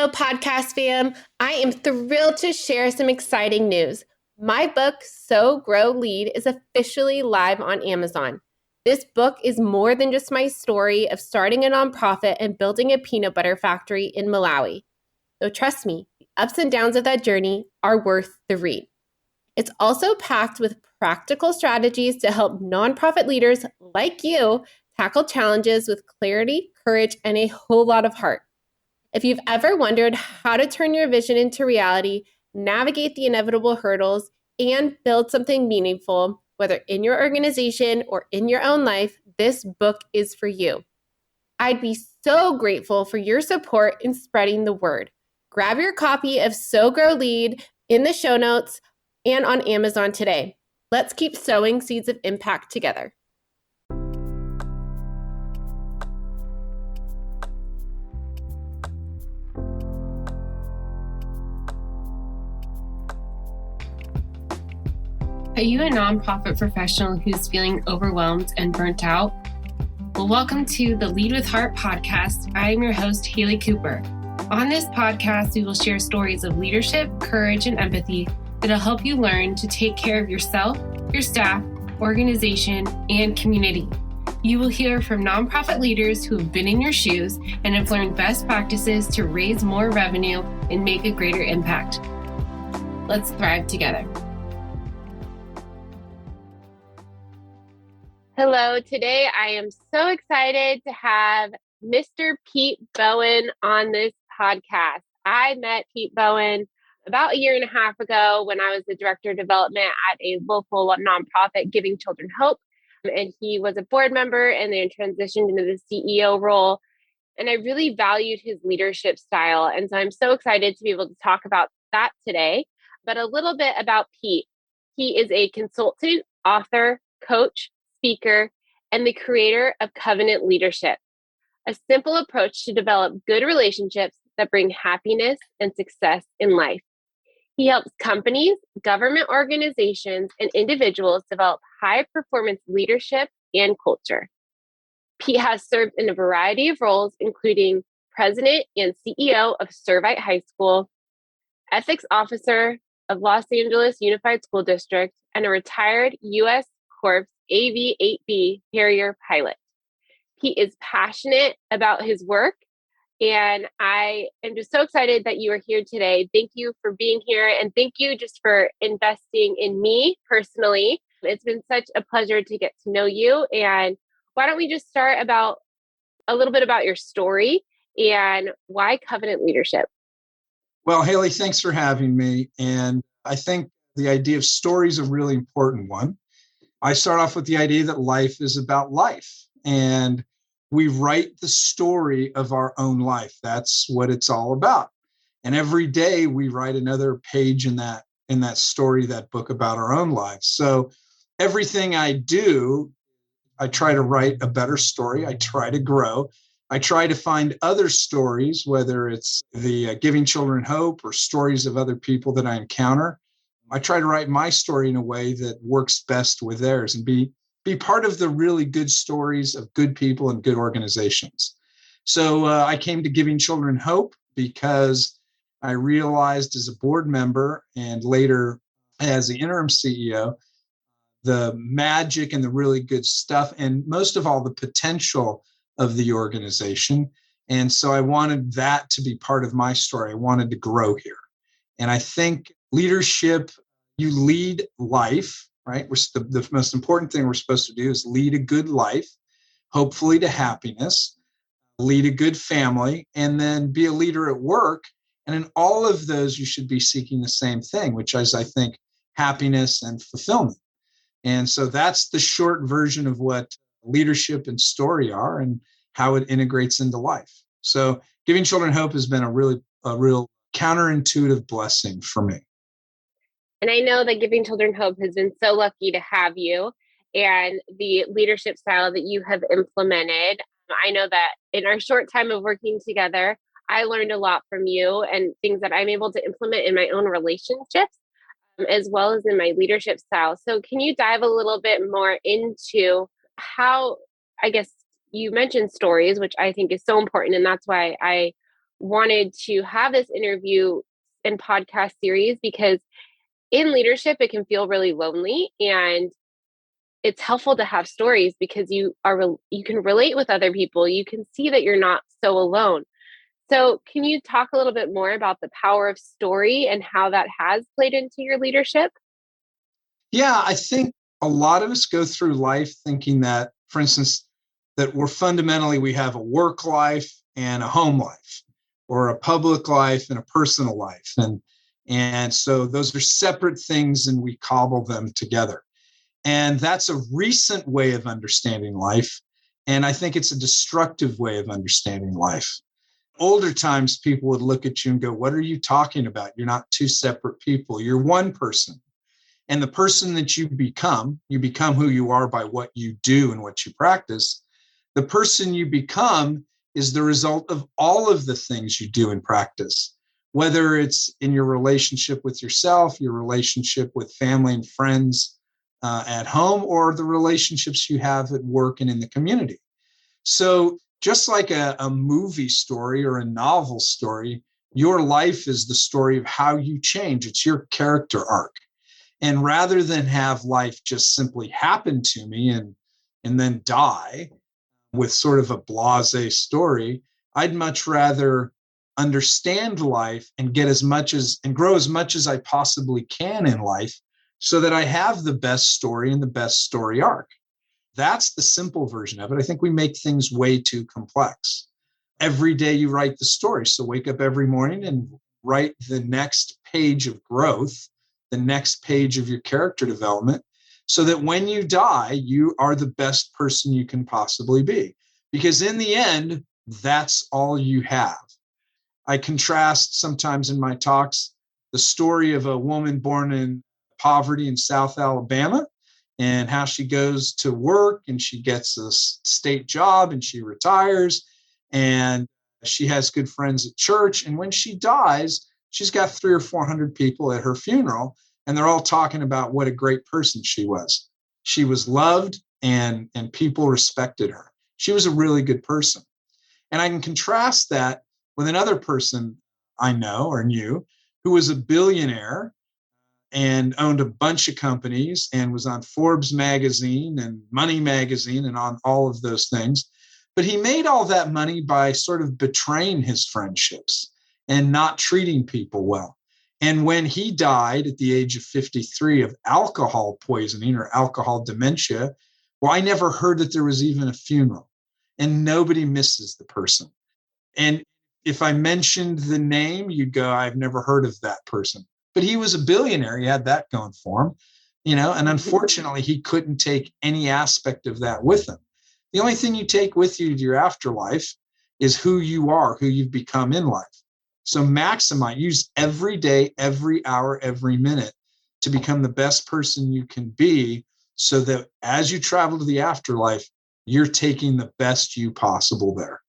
Hello, podcast fam. I am thrilled to share some exciting news. My book, So Grow Lead, is officially live on Amazon. This book is more than just my story of starting a nonprofit and building a peanut butter factory in Malawi. So trust me, the ups and downs of that journey are worth the read. It's also packed with practical strategies to help nonprofit leaders like you tackle challenges with clarity, courage, and a whole lot of heart. If you've ever wondered how to turn your vision into reality, navigate the inevitable hurdles, and build something meaningful, whether in your organization or in your own life, this book is for you. I'd be so grateful for your support in spreading the word. Grab your copy of So Grow Lead in the show notes and on Amazon today. Let's keep sowing seeds of impact together. Are you a nonprofit professional who's feeling overwhelmed and burnt out? Well, welcome to the Lead with Heart podcast. I am your host, Haley Cooper. On this podcast, we will share stories of leadership, courage, and empathy that'll help you learn to take care of yourself, your staff, organization, and community. You will hear from nonprofit leaders who have been in your shoes and have learned best practices to raise more revenue and make a greater impact. Let's thrive together. Hello, today I am so excited to have Mr. Pete Bowen on this podcast. I met Pete Bowen about a year and a half ago when I was the director of development at a local nonprofit, Giving Children Hope. And he was a board member and then transitioned into the CEO role. And I really valued his leadership style. And so I'm so excited to be able to talk about that today. But a little bit about Pete. He is a consultant, author, coach, speaker, and the creator of Covenant Leadership, a simple approach to develop good relationships that bring happiness and success in life. He helps companies, government organizations, and individuals develop high-performance leadership and culture. Pete has served in a variety of roles, including president and CEO of Servite High School, ethics officer of Los Angeles Unified School District, and a retired U.S. Corps AV-8B Harrier pilot. He is passionate about his work, and I am just so excited that you are here today. Thank you for being here, and thank you just for investing in me personally. It's been such a pleasure to get to know you, and why don't we just start about a little bit about your story and why Covenant Leadership? Well, Haley, thanks for having me, and I think the idea of story is a really important one. I start off with the idea that life is about life, and we write the story of our own life. That's what it's all about. And every day we write another page in that story, that book about our own lives. So everything I do, I try to write a better story. I try to grow. I try to find other stories, whether it's the Giving Children Hope or stories of other people that I encounter. I try to write my story in a way that works best with theirs and be part of the really good stories of good people and good organizations. So I came to Giving Children Hope because I realized as a board member and later as the interim CEO, the magic and the really good stuff, and most of all, the potential of the organization. And so I wanted that to be part of my story. I wanted to grow here. And I think leadership, you lead life, right? The most important thing we're supposed to do is lead a good life, hopefully to happiness, lead a good family, and then be a leader at work. And in all of those, you should be seeking the same thing, which is, I think, happiness and fulfillment. And so that's the short version of what leadership and story are and how it integrates into life. So Giving Children Hope has been a real counterintuitive blessing for me. And I know that Giving Children Hope has been so lucky to have you and the leadership style that you have implemented. I know that in our short time of working together, I learned a lot from you and things that I'm able to implement in my own relationships, as well as in my leadership style. So can you dive a little bit more into how, I guess you mentioned stories, which I think is so important. And that's why I wanted to have this interview and podcast series because in leadership, it can feel really lonely, and it's helpful to have stories because you can relate with other people. You can see that you're not so alone. So, can you talk a little bit more about the power of story and how that has played into your leadership? Yeah, I think a lot of us go through life thinking that, for instance, that we have a work life and a home life, or a public life and a personal life. And so those are separate things and we cobble them together. And that's a recent way of understanding life. And I think it's a destructive way of understanding life. Older times, people would look at you and go, "What are you talking about? You're not two separate people. You're one person." And the person that you become who you are by what you do and what you practice. The person you become is the result of all of the things you do and practice, whether it's in your relationship with yourself, your relationship with family and friends at home, or the relationships you have at work and in the community. So just like a movie story or a novel story, your life is the story of how you change. It's your character arc. And rather than have life just simply happen to me and then die with sort of a blasé story, I'd much rather understand life and grow as much as I possibly can in life so that I have the best story and the best story arc. That's the simple version of it. I think we make things way too complex. Every day you write the story. So wake up every morning and write the next page of growth, the next page of your character development, so that when you die, you are the best person you can possibly be. Because in the end, that's all you have. I contrast sometimes in my talks the story of a woman born in poverty in South Alabama and how she goes to work and she gets a state job and she retires and she has good friends at church. And when she dies, she's got 300 or 400 people at her funeral, and they're all talking about what a great person she was. She was loved and people respected her. She was a really good person. And I can contrast that with another person I know or knew who was a billionaire and owned a bunch of companies and was on Forbes magazine and Money magazine and on all of those things. But he made all that money by sort of betraying his friendships and not treating people well. And when he died at the age of 53 of alcohol poisoning or alcohol dementia, well, I never heard that there was even a funeral, and nobody misses the person. And if I mentioned the name, you'd go, "I've never heard of that person." But he was a billionaire. He had that going for him, and unfortunately, he couldn't take any aspect of that with him. The only thing you take with you to your afterlife is who you are, who you've become in life. So use every day, every hour, every minute to become the best person you can be, so that as you travel to the afterlife, you're taking the best you possible there.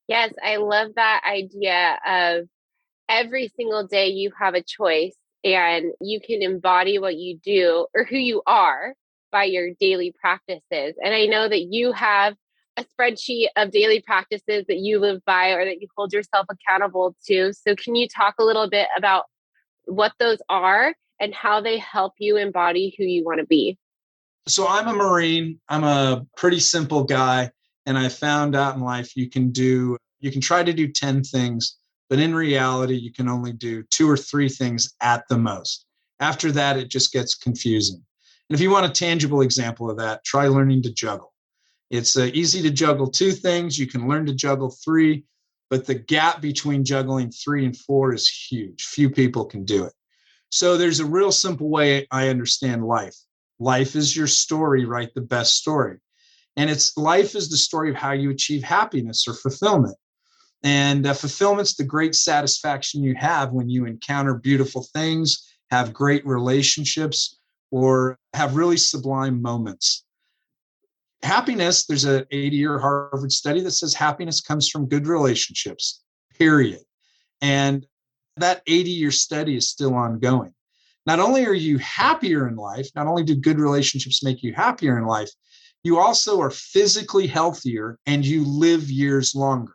Yes, I love that idea of every single day you have a choice and you can embody what you do or who you are by your daily practices. And I know that you have a spreadsheet of daily practices that you live by or that you hold yourself accountable to. So, can you talk a little bit about what those are and how they help you embody who you want to be? So I'm a Marine. I'm a pretty simple guy. And I found out in life you can try to do 10 things, but in reality, you can only do 2 or 3 things at the most. After that, it just gets confusing. And if you want a tangible example of that, try learning to juggle. It's easy to juggle 2 things. You can learn to juggle 3, but the gap between juggling 3 and 4 is huge. Few people can do it. So there's a real simple way I understand life. Life is your story, write the best story. And life is the story of how you achieve happiness or fulfillment. And fulfillment's the great satisfaction you have when you encounter beautiful things, have great relationships, or have really sublime moments. Happiness, there's an 80-year Harvard study that says happiness comes from good relationships, period. And that 80-year study is still ongoing. Not only are you happier in life, not only do good relationships make you happier in life, you also are physically healthier and you live years longer.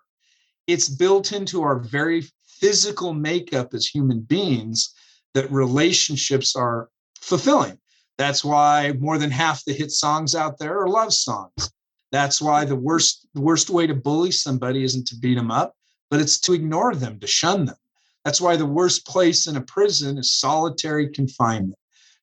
It's built into our very physical makeup as human beings that relationships are fulfilling. That's why more than half the hit songs out there are love songs. That's why the worst way to bully somebody isn't to beat them up, but it's to ignore them, to shun them. That's why the worst place in a prison is solitary confinement,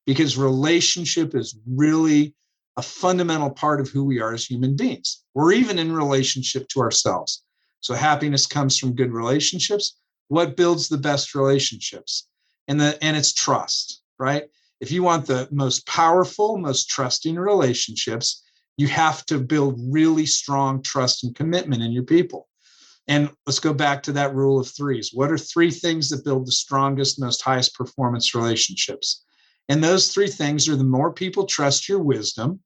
because relationship is really a fundamental part of who we are as human beings. We're even in relationship to ourselves. So happiness comes from good relationships. What builds the best relationships? And it's trust, right? If you want the most powerful, most trusting relationships, you have to build really strong trust and commitment in your people. And let's go back to that rule of threes. What are three things that build the strongest, most highest performance relationships? And those three things are: the more people trust your wisdom,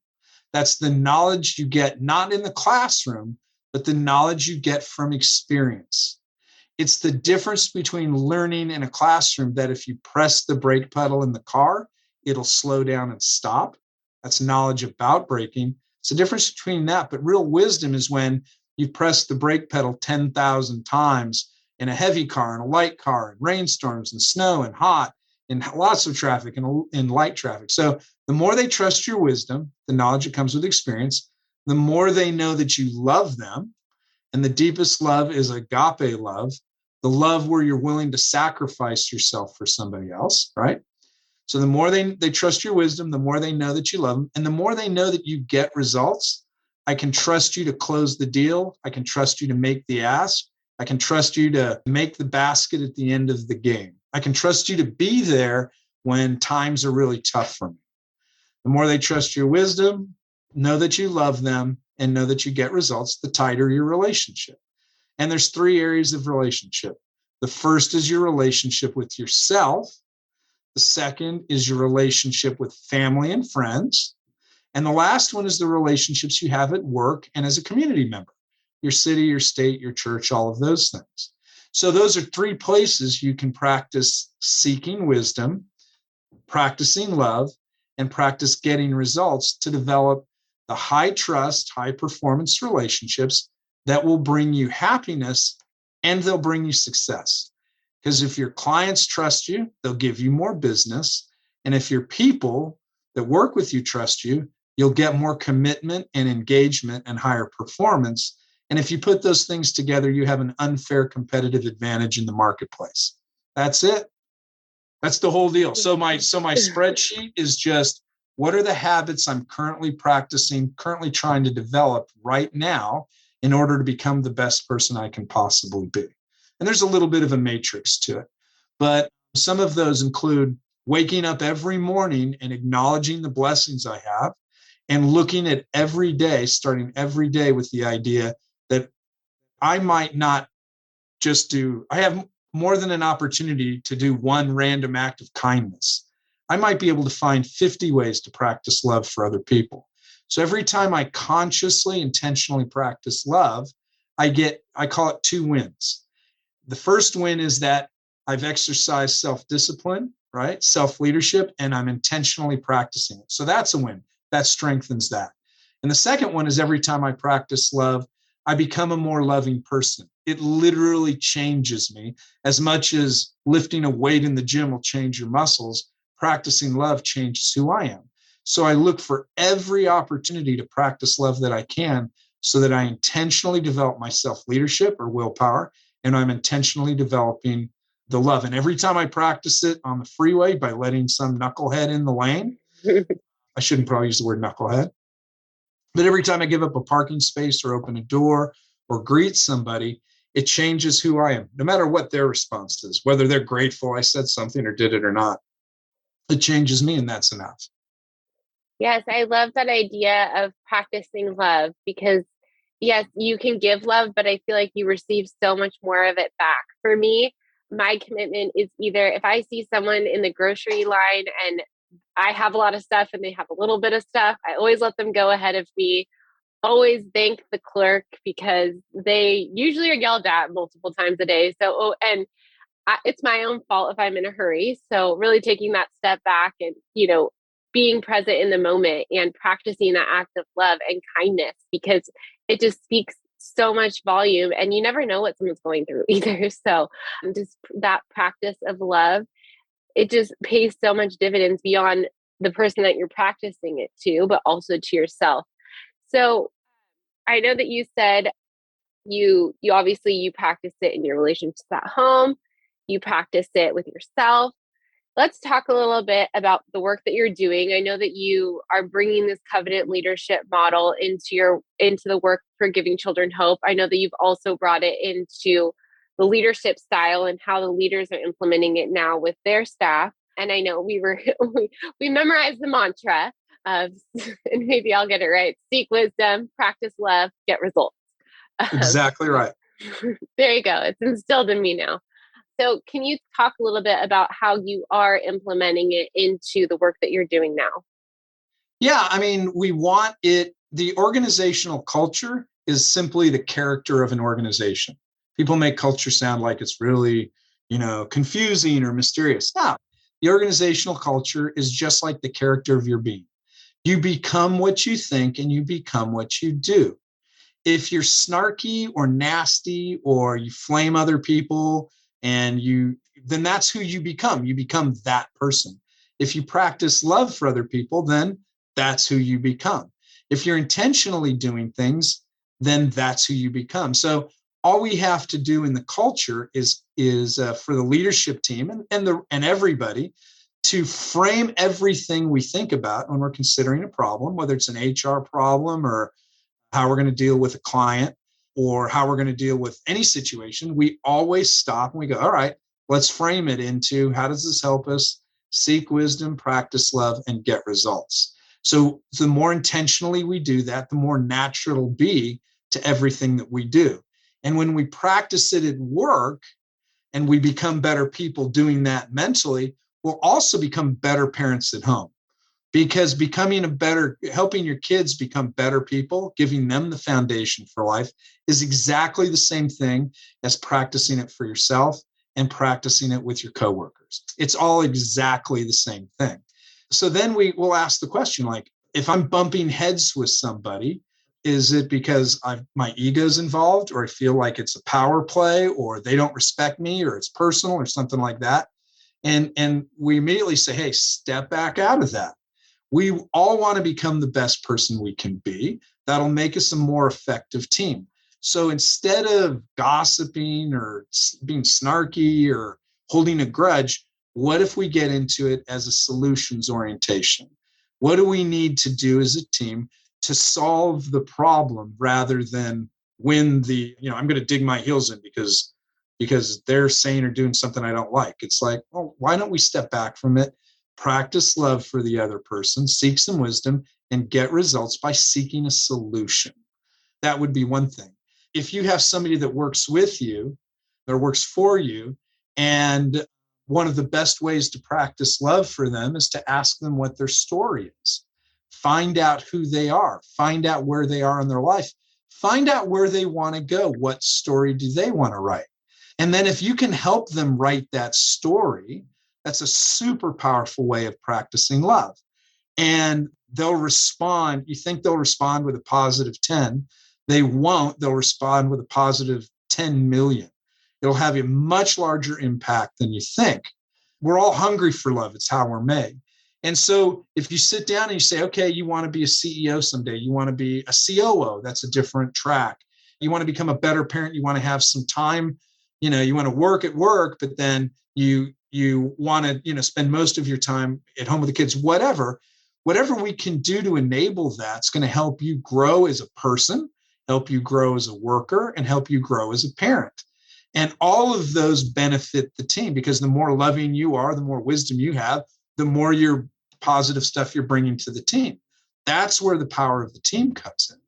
that's the knowledge you get not in the classroom, but the knowledge you get from experience. It's the difference between learning in a classroom that if you press the brake pedal in the car, it'll slow down and stop. That's knowledge about braking. It's the difference between that. But real wisdom is when you press the brake pedal 10,000 times in a heavy car, in a light car, in rainstorms and snow and hot, in lots of traffic and in light traffic. So the more they trust your wisdom, the knowledge that comes with experience, the more they know that you love them. And the deepest love is agape love, the love where you're willing to sacrifice yourself for somebody else, right? So the more they trust your wisdom, the more they know that you love them, and the more they know that you get results. I can trust you to close the deal. I can trust you to make the ask. I can trust you to make the basket at the end of the game. I can trust you to be there when times are really tough for me. The more they trust your wisdom, know that you love them, and know that you get results, the tighter your relationship. And there's three areas of relationship. The first is your relationship with yourself. The second is your relationship with family and friends. And the last one is the relationships you have at work and as a community member, your city, your state, your church, all of those things. So those are three places you can practice seeking wisdom, practicing love, and practice getting results to develop the high trust, high performance relationships that will bring you happiness and they'll bring you success. Because if your clients trust you, they'll give you more business. And if your people that work with you trust you, you'll get more commitment and engagement and higher performance. And if you put those things together, you have an unfair competitive advantage in the marketplace. That's it. That's the whole deal. So my spreadsheet is just, what are the habits I'm currently practicing, currently trying to develop right now in order to become the best person I can possibly be? And there's a little bit of a matrix to it. But some of those include waking up every morning and acknowledging the blessings I have, and looking at every day, starting every day with the idea that I might not just do, I have more than an opportunity to do one random act of kindness. I might be able to find 50 ways to practice love for other people. So every time I consciously, intentionally practice love, I call it 2 wins. The first win is that I've exercised self-discipline, right? Self-leadership, and I'm intentionally practicing it. So that's a win. That strengthens that. And the second one is every time I practice love, I become a more loving person. It literally changes me. As much as lifting a weight in the gym will change your muscles, practicing love changes who I am. So I look for every opportunity to practice love that I can, so that I intentionally develop my self-leadership or willpower, and I'm intentionally developing the love. And every time I practice it on the freeway by letting some knucklehead in the lane, I shouldn't probably use the word knucklehead, but every time I give up a parking space or open a door or greet somebody, it changes who I am, no matter what their response is, whether they're grateful I said something or did it or not. It changes me, and that's enough. Yes, I love that idea of practicing love, because yes, you can give love, but I feel like you receive so much more of it back. For me, my commitment is either if I see someone in the grocery line and I have a lot of stuff and they have a little bit of stuff, I always let them go ahead of me. Always thank the clerk, because they usually are yelled at multiple times a day. So, it's my own fault if I'm in a hurry. So really taking that step back and, being present in the moment and practicing that act of love and kindness, because it just speaks so much volume, and you never know what someone's going through either. So just that practice of love, it just pays so much dividends beyond the person that you're practicing it to, but also to yourself. So I know that you said you obviously you practice it in your relationships at home, you practice it with yourself. Let's talk a little bit about the work that you're doing. I know that you are bringing this covenant leadership model into the work for Giving Children Hope. I know that you've also brought it into the leadership style and how the leaders are implementing it now with their staff. And I know we memorized the mantra of, and maybe I'll get it right: seek wisdom, practice love, get results. Exactly right. There you go. It's instilled in me now. So can you talk a little bit about how you are implementing it into the work that you're doing now? Yeah, I mean, we want it, the organizational culture is simply the character of an organization. People make culture sound like it's really, confusing or mysterious. No, the organizational culture is just like the character of your being. You become what you think and you become what you do. If you're snarky or nasty or you flame other people then that's who you become. You become that person. If you practice love for other people, then that's who you become. If you're intentionally doing things, then that's who you become. So all we have to do in the culture is for the leadership team and everybody to frame everything we think about when we're considering a problem, whether it's an HR problem or how we're going to deal with a client or how we're going to deal with any situation. We always stop and we go, all right, let's frame it into how does this help us seek wisdom, practice love, and get results. So the more intentionally we do that, the more natural it'll be to everything that we do. And when we practice it at work and we become better people doing that mentally, we'll also become better parents at home. Because helping your kids become better people, giving them the foundation for life is exactly the same thing as practicing it for yourself and practicing it with your coworkers. It's all exactly the same thing. So then we'll ask the question, like, if I'm bumping heads with somebody, is it because my ego's involved, or I feel like it's a power play, or they don't respect me, or it's personal, or something like that? And we immediately say, hey, step back out of that. We all want to become the best person we can be. That'll make us a more effective team. So instead of gossiping or being snarky or holding a grudge, what if we get into it as a solutions orientation? What do we need to do as a team to solve the problem rather than win I'm going to dig my heels in because they're saying or doing something I don't like. It's like, well, why don't we step back from it? Practice love for the other person, seek some wisdom, and get results by seeking a solution. That would be one thing. If you have somebody that works with you or works for you, and one of the best ways to practice love for them is to ask them what their story is. Find out who they are. Find out where they are in their life. Find out where they want to go. What story do they want to write? And then if you can help them write that story, that's a super powerful way of practicing love. And they'll respond. You think they'll respond with a positive 10. They won't. They'll respond with a positive 10 million. It'll have a much larger impact than you think. We're all hungry for love. It's how we're made. And so if you sit down and you say, okay, you want to be a CEO someday, you want to be a COO, that's a different track. You want to become a better parent, you want to have some time, you want to work at work, but then you want to, spend most of your time at home with the kids, whatever we can do to enable that's going to help you grow as a person, help you grow as a worker, and help you grow as a parent. And all of those benefit the team, because the more loving you are, the more wisdom you have, the more your positive stuff you're bringing to the team. That's where the power of the team comes in.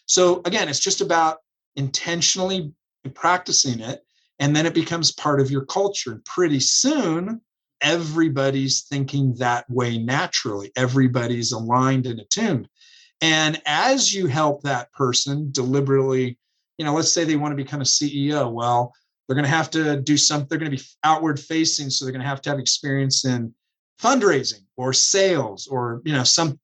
So again, it's just about intentionally practicing it, and then it becomes part of your culture. And pretty soon, everybody's thinking that way naturally. Everybody's aligned and attuned. And as you help that person deliberately, let's say they want to become a CEO. Well, they're going to have to do something. They're going to be outward facing. So they're going to have experience in fundraising or sales or,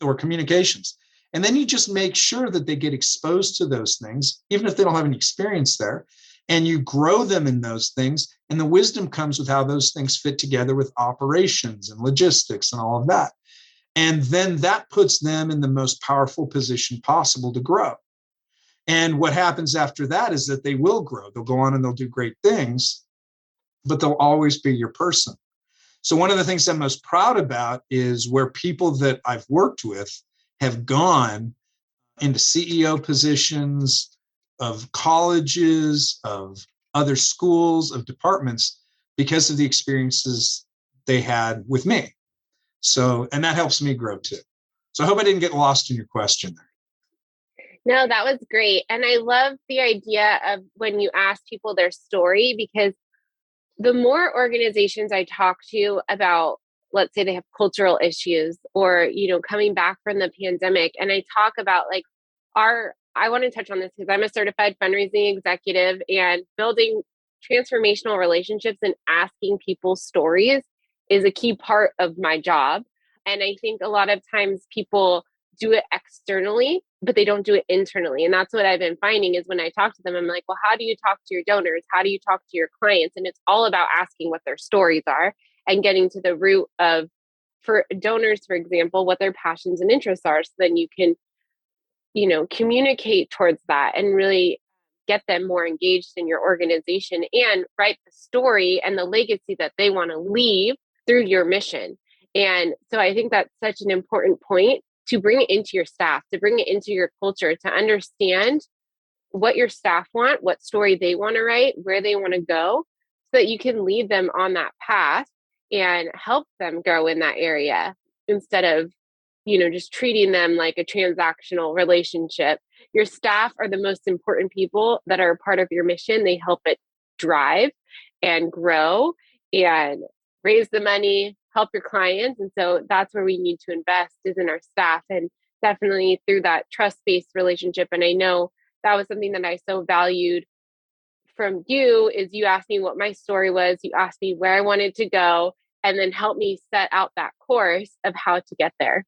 or communications. And then you just make sure that they get exposed to those things, even if they don't have any experience there, and you grow them in those things. And the wisdom comes with how those things fit together with operations and logistics and all of that. And then that puts them in the most powerful position possible to grow. And what happens after that is that they will grow. They'll go on and they'll do great things, but they'll always be your person. So one of the things I'm most proud about is where people that I've worked with have gone into CEO positions of colleges, of other schools, of departments, because of the experiences they had with me. So, and that helps me grow too. So I hope I didn't get lost in your question there. No, that was great. And I love the idea of when you ask people their story, because the more organizations I talk to about, let's say they have cultural issues or, coming back from the pandemic, and I talk about I want to touch on this because I'm a certified fundraising executive, and building transformational relationships and asking people's stories is a key part of my job. And I think a lot of times people do it externally, but they don't do it internally. And that's what I've been finding is when I talk to them, I'm like, well, how do you talk to your donors? How do you talk to your clients? And it's all about asking what their stories are and getting to the root of, for donors, for example, what their passions and interests are. So then you can, communicate towards that and really get them more engaged in your organization and write the story and the legacy that they want to leave through your mission. And so I think that's such an important point, to bring it into your staff, to bring it into your culture, to understand what your staff want, what story they want to write, where they want to go, so that you can lead them on that path and help them grow in that area instead of, just treating them like a transactional relationship. Your staff are the most important people that are a part of your mission. They help it drive and grow and raise the money, help your clients. And so that's where we need to invest, is in our staff, and definitely through that trust-based relationship. And I know that was something that I so valued from you, is you asked me what my story was, you asked me where I wanted to go, and then helped me set out that course of how to get there.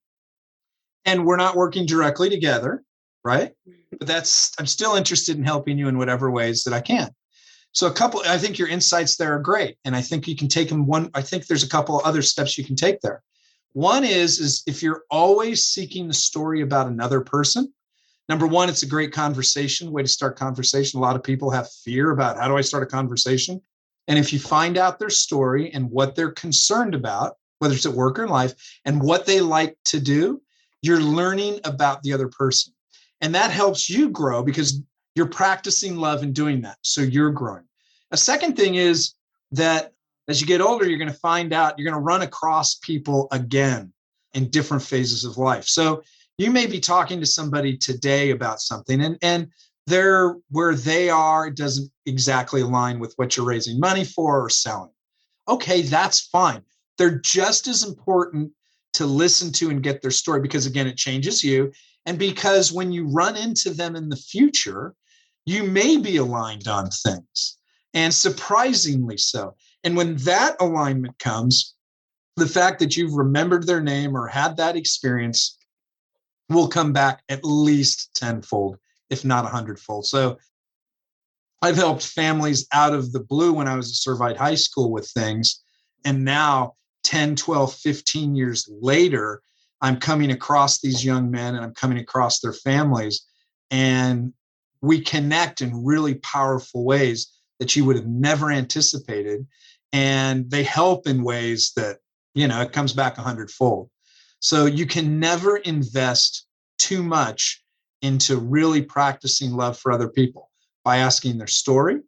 And we're not working directly together, right? But I'm still interested in helping you in whatever ways that I can. So I think your insights there are great. And I think you can take them I think there's a couple of other steps you can take there. One is if you're always seeking the story about another person, number one, it's a great way to start conversation. A lot of people have fear about, how do I start a conversation? And if you find out their story and what they're concerned about, whether it's at work or in life, and what they like to do, you're learning about the other person. And that helps you grow because you're practicing love and doing that. So you're growing. A second thing is that as you get older, you're going to find out, you're going to run across people again in different phases of life. So you may be talking to somebody today about something, and where they are doesn't exactly align with what you're raising money for or selling. Okay, that's fine. They're just as important to listen to and get their story, because again, it changes you. And because when you run into them in the future, you may be aligned on things, and surprisingly so. And when that alignment comes, the fact that you've remembered their name or had that experience will come back at least tenfold, if not 100-fold. So I've helped families out of the blue when I was at Certified High School with things. And now 10, 12, 15 years later, I'm coming across these young men and I'm coming across their families, and we connect in really powerful ways that you would have never anticipated. And they help in ways that, it comes back 100-fold. So you can never invest too much into really practicing love for other people by asking their story,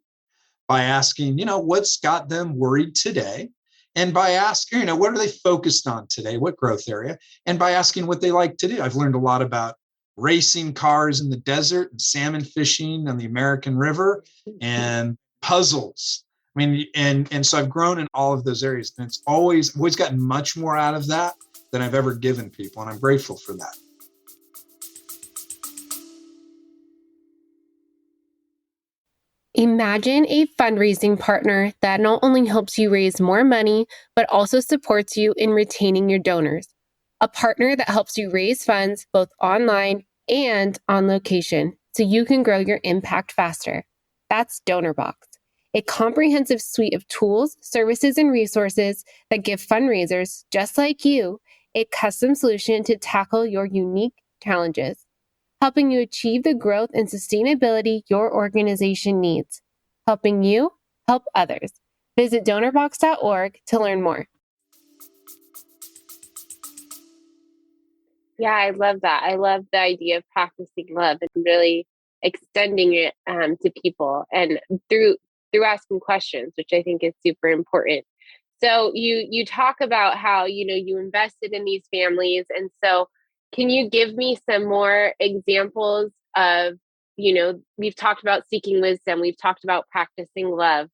by asking, what's got them worried today, and by asking, what are they focused on today, what growth area, and by asking what they like to do. I've learned a lot about racing cars in the desert and salmon fishing on the American River and puzzles. I mean, and so I've grown in all of those areas, and I've always gotten much more out of that than I've ever given people, and I'm grateful for that. Imagine a fundraising partner that not only helps you raise more money, but also supports you in retaining your donors. A partner that helps you raise funds both online and on location so you can grow your impact faster. That's DonorBox, a comprehensive suite of tools, services, and resources that give fundraisers just like you a custom solution to tackle your unique challenges, helping you achieve the growth and sustainability your organization needs, helping you help others. Visit donorbox.org to learn more. Yeah, I love that. I love the idea of practicing love and really extending it to people and through asking questions, which I think is super important. So you talk about how you invested in these families, and so can you give me some more examples of we've talked about seeking wisdom, we've talked about practicing love.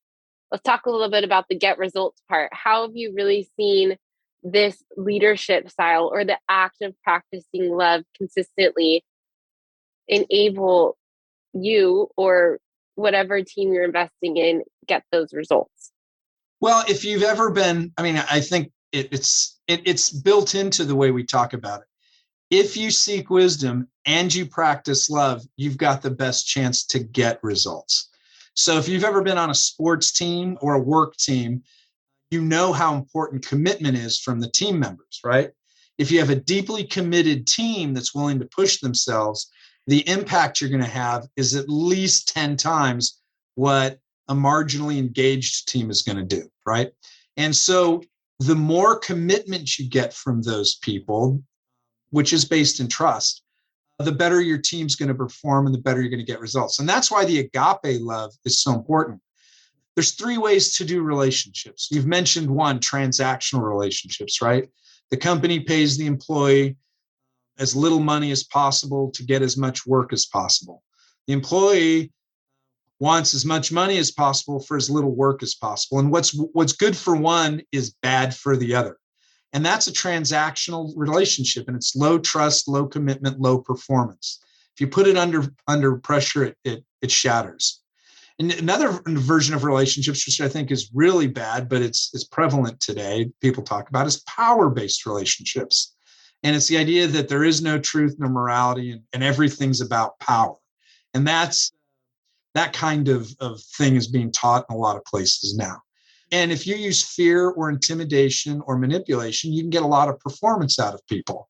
Let's talk a little bit about the get results part. How have you really seen this leadership style or the act of practicing love consistently enable you or whatever team you're investing in get those results? Well, if you've ever been, I think it's built into the way we talk about it. If you seek wisdom and you practice love, you've got the best chance to get results. So if you've ever been on a sports team or a work team, you know how important commitment is from the team members, right? If you have a deeply committed team that's willing to push themselves, the impact you're going to have is at least 10 times what a marginally engaged team is going to do, right? And so the more commitment you get from those people, which is based in trust, the better your team's going to perform and the better you're going to get results. And that's why the agape love is so important. There's three ways to do relationships. You've mentioned one, transactional relationships, right? The company pays the employee as little money as possible to get as much work as possible. The employee wants as much money as possible for as little work as possible. And what's good for one is bad for the other. And that's a transactional relationship, and it's low trust, low commitment, low performance. If you put it under pressure, it shatters. And another version of relationships, which I think is really bad, but it's prevalent today, people talk about, is power-based relationships. And it's the idea that there is no truth, no morality, and everything's about power. And that kind of thing is being taught in a lot of places now. And if you use fear or intimidation or manipulation, you can get a lot of performance out of people.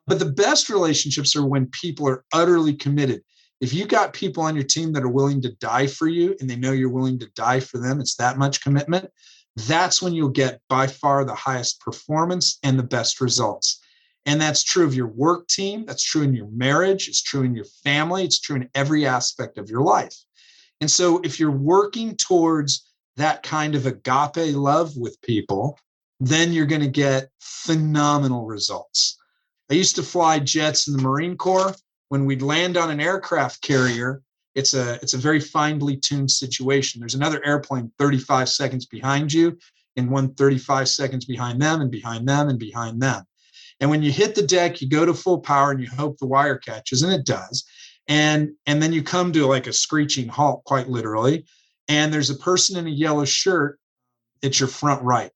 But the best relationships are when people are utterly committed. If you got people on your team that are willing to die for you and they know you're willing to die for them, it's that much commitment, that's when you'll get by far the highest performance and the best results. And that's true of your work team. That's true in your marriage. It's true in your family. It's true in every aspect of your life. And so if you're working towards that kind of agape love with people, then you're going to get phenomenal results. I used to fly jets in the Marine Corps. When we'd land on an aircraft carrier, it's a very finely tuned situation. There's another airplane 35 seconds behind you, and one 35 seconds behind them, and behind them, and behind them. And when you hit the deck, you go to full power and you hope the wire catches, and it does. And then you come to like a screeching halt, quite literally. And there's a person in a yellow shirt at your front right.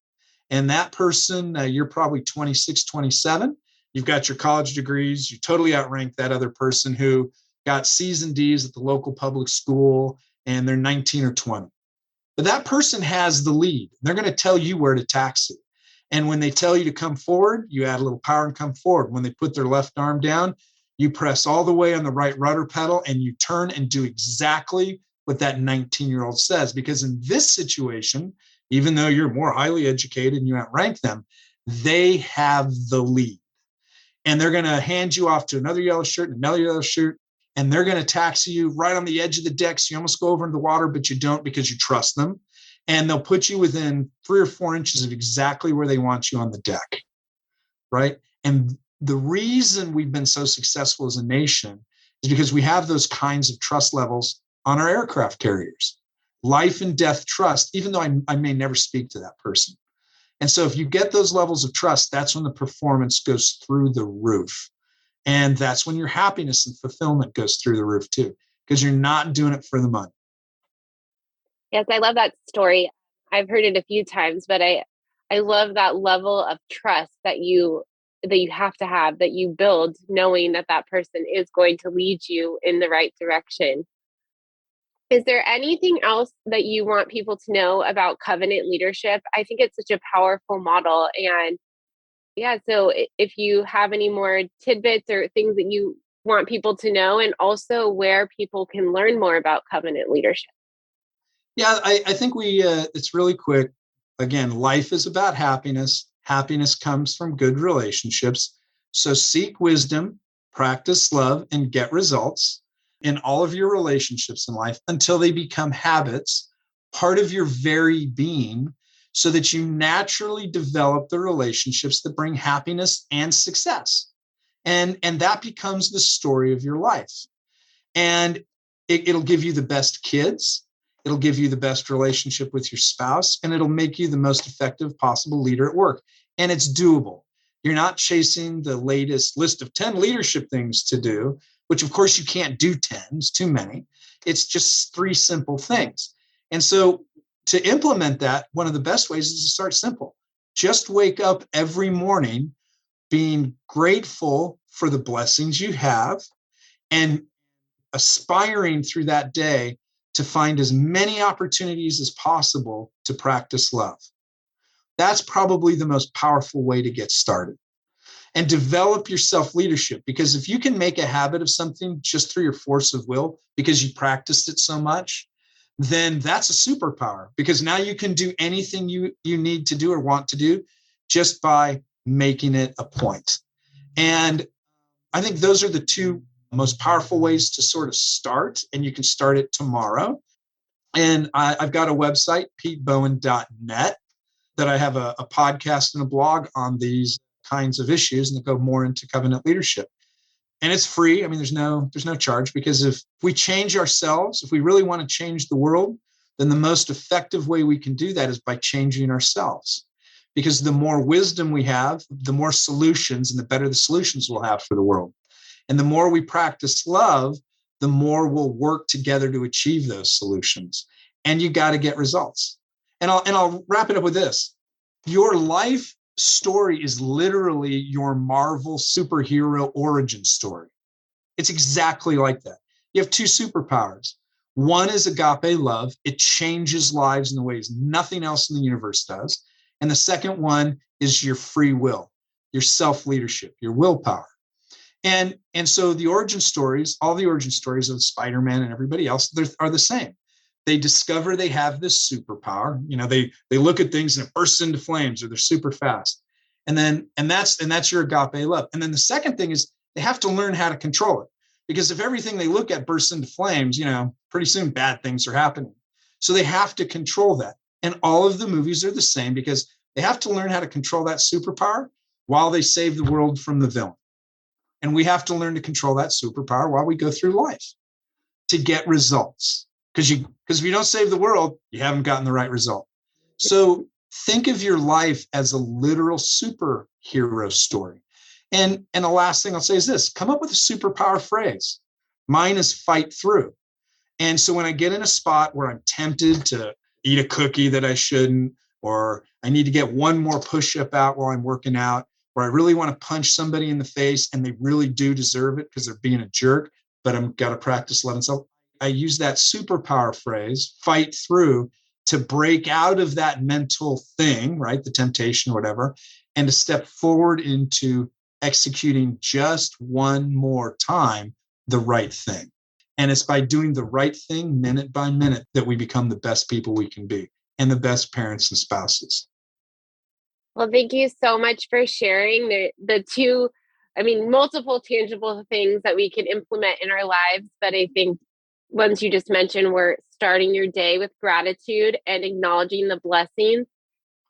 And that person, you're probably 26, 27. You've got your college degrees. You totally outrank that other person who got C's and D's at the local public school, and they're 19 or 20. But that person has the lead. They're going to tell you where to taxi. And when they tell you to come forward, you add a little power and come forward. When they put their left arm down, you press all the way on the right rudder pedal and you turn and do exactly what that 19-year-old says. Because in this situation, even though you're more highly educated and you outrank them, they have the lead. And they're going to hand you off to another yellow shirt and another yellow shirt, and they're going to taxi you right on the edge of the deck. So you almost go over into the water, but you don't because you trust them. And they'll put you within 3 or 4 inches of exactly where they want you on the deck, right? And the reason we've been so successful as a nation is because we have those kinds of trust levels on our aircraft carriers. Life and death trust, even though I may never speak to that person. And so if you get those levels of trust, that's when the performance goes through the roof. And that's when your happiness and fulfillment goes through the roof too, because you're not doing it for the money. Yes, I love that story. I've heard it a few times, but I love that level of trust that you that you have to have, that you build knowing that that person is going to lead you in the right direction. Is there anything else that you want people to know about covenant leadership? I think it's such a powerful model. And yeah, so if you have any more tidbits or things that you want people to know, and also where people can learn more about covenant leadership. Yeah, I think it's really quick. Again, life is about happiness. Happiness comes from good relationships. So seek wisdom, practice love, and get results in all of your relationships in life until they become habits, part of your very being, so that you naturally develop the relationships that bring happiness and success. And that becomes the story of your life. And it'll give you the best kids. It'll give you the best relationship with your spouse, and it'll make you the most effective possible leader at work. And it's doable. You're not chasing the latest list of 10 leadership things to do, which of course you can't do 10, it's too many. It's just 3 simple things. And so to implement that, one of the best ways is to start simple. Just wake up every morning being grateful for the blessings you have and aspiring through that day to find as many opportunities as possible to practice love. That's probably the most powerful way to get started. And develop your self-leadership, because if you can make a habit of something just through your force of will because you practiced it so much, then that's a superpower, because now you can do anything you need to do or want to do just by making it a point. And I think those are the 2 most powerful ways to sort of start, and you can start it tomorrow. And I've got a website, petebowen.net, that I have a podcast and a blog on these kinds of issues and that go more into covenant leadership. And it's free. I mean, there's no charge, because if we change ourselves, if we really want to change the world, then the most effective way we can do that is by changing ourselves. Because the more wisdom we have, the more solutions and the better the solutions we'll have for the world. And the more we practice love, the more we'll work together to achieve those solutions. And you got to get results. And I'll wrap it up with this. Your life story is literally your Marvel superhero origin story. It's exactly like that. You have 2 superpowers. One is agape love. It changes lives in the ways nothing else in the universe does. And the second one is your free will, your self-leadership, your willpower. And so the origin stories, all the origin stories of Spider-Man and everybody else, are the same. They discover they have this superpower. You know, they look at things and it bursts into flames, or they're super fast. And that's your agape love. And then the second thing is they have to learn how to control it. Because if everything they look at bursts into flames, you know, pretty soon bad things are happening. So they have to control that. And all of the movies are the same, because they have to learn how to control that superpower while they save the world from the villain. And we have to learn to control that superpower while we go through life to get results. Because if you don't save the world, you haven't gotten the right result. So think of your life as a literal superhero story. And the last thing I'll say is this: come up with a superpower phrase. Mine is fight through. And so when I get in a spot where I'm tempted to eat a cookie that I shouldn't, or I need to get one more push-up out while I'm working out, or I really want to punch somebody in the face and they really do deserve it because they're being a jerk, but I'm got to practice love and self. I use that superpower phrase, fight through, to break out of that mental thing, right? The temptation, whatever, and to step forward into executing just one more time the right thing. And it's by doing the right thing minute by minute that we become the best people we can be, and the best parents and spouses. Well, thank you so much for sharing the 2, multiple tangible things that we can implement in our lives. But I think ones you just mentioned were starting your day with gratitude and acknowledging the blessings,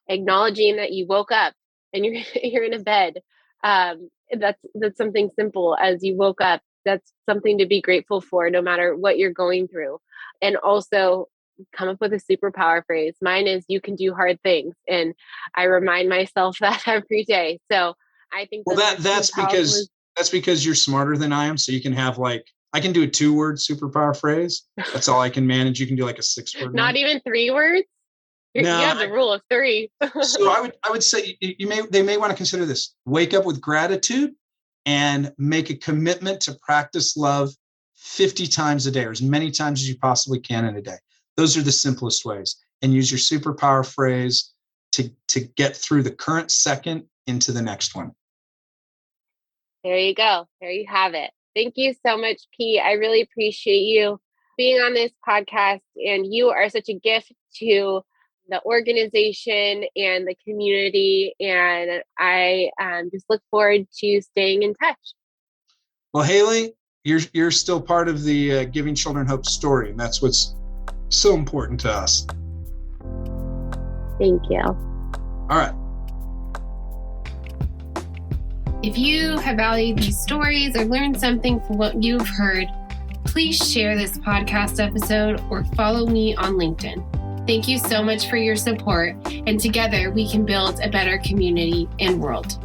acknowledging that you woke up and you're in a bed. That's something simple as you woke up. That's something to be grateful for, no matter what you're going through. And also come up with a superpower phrase. Mine is, you can do hard things. And I remind myself that every day. So I think that's because you're smarter than I am. So you can have I can do a 2-word superpower phrase. That's all I can manage. You can do like a 6-word. Not even 3 words. You have the rule of 3. So I would say they may want to consider this. Wake up with gratitude and make a commitment to practice love 50 times a day, or as many times as you possibly can in a day. Those are the simplest ways. And use your superpower phrase to get through the current second into the next one. There you go. There you have it. Thank you so much, Pete. I really appreciate you being on this podcast, and you are such a gift to the organization and the community. And I just look forward to staying in touch. Well, Haley, you're still part of the Giving Children Hope story, and that's what's so important to us. Thank you. All right. If you have valued these stories or learned something from what you've heard, please share this podcast episode or follow me on LinkedIn. Thank you so much for your support, and together we can build a better community and world.